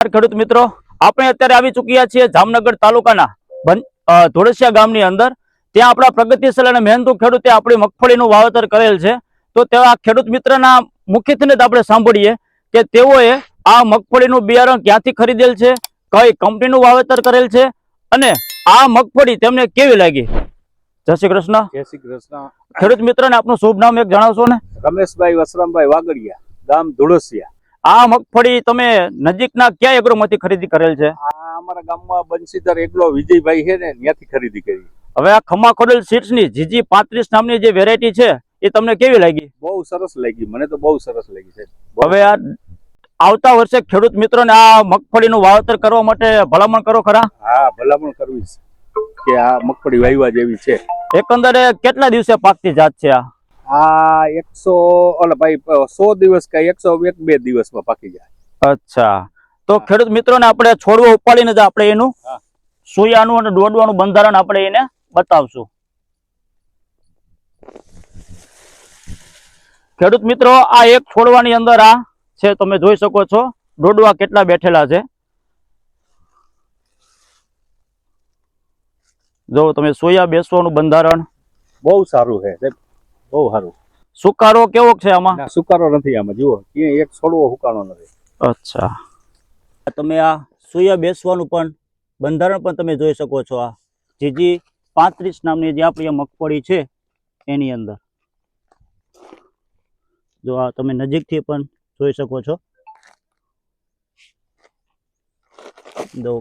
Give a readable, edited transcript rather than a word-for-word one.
ખેડૂત મિત્રો, આપણે અત્યારે આવી ચૂક્યા છીએ જામનગર તાલુકાના ધોળસિયા ગામની અંદર. ત્યાં આપણા પ્રગતિશીલ અને મહેનતુ ખેડૂતે આપણી મગફળીનું વાવેતર કરેલ છે. તો તેવા ખેડૂત મિત્રના મુખ્યત્વે આપણે સાંભળીએ કે તેઓએ આ મગફળીનું બિયારણ ક્યાંથી ખરીદેલ છે, કઈ કંપનીનું વાવેતર કરેલ છે અને આ મગફળી તેમને કેવી લાગી. જય શ્રી કૃષ્ણ. જય શ્રી કૃષ્ણ. ખેડૂત મિત્રોને આપનું શુભ નામ એક જણાવશો ને? રમેશભાઈ વસરામભાઈ વાગડિયા, ગામ ધોળસિયા. આ મગફળી તમે નજીકના કયા એગ્રોમાંથી ખરીદી કરેલ છે? આ અમારા ગામમાં બંસીધર એકલો વિજયભાઈ છે ને, ત્યાંથી ખરીદી કરી. હવે આ ખમા ખોડેલ સીડ્સની જીજી 35 નામની જે વેરાયટી છે એ તમને કેવી લાગી? બહુ સરસ લાગી, મને તો બહુ સરસ લાગી છે. હવે આ આવતા વર્ષે ખેડૂત મિત્રોને આ મગફળીનું વાવેતર કરવા માટે ભલામણ કરો ખરા? હા, ભલામણ કરવી છે કે આ મગફળી વાવ્યા જેવી છે. એકંદરે કેટલા દિવસે પાકતી જાત છે આ? આ 100 દિવસ કે 101-2 દિવસમાં પાકી જાય. અચ્છા, તો ખેડૂત મિત્રોને આપણે છોડવો ઉપાડીને જ આપણે એનું સોયાનું અને દોડવાનું બંધારણ આપણે એને બતાવશું. ખેડૂત મિત્રો, આ એક છોડવાની અંદર આ છે, તમે જોઈ શકો છો દોડવા કેટલા બેઠેલા છે. જો તમે સોયા બેસવાનું બંધારણ બહુ સારું છે, બહુ સારું. સુકારો કેવો છે આમાં? સુકારો નથી આમાં, જુઓ ક્યાંય એક છોડવો હુકાણો નથી. અચ્છા, તમે આ સોયા બેસવાનું પણ બંધારણ પણ તમે જોઈ શકો છો. આ જીજી 35 નામની જે આપણી મગફળી છે એની અંદર જો આ તમે નજીકથી પણ જોઈ શકો છો. જો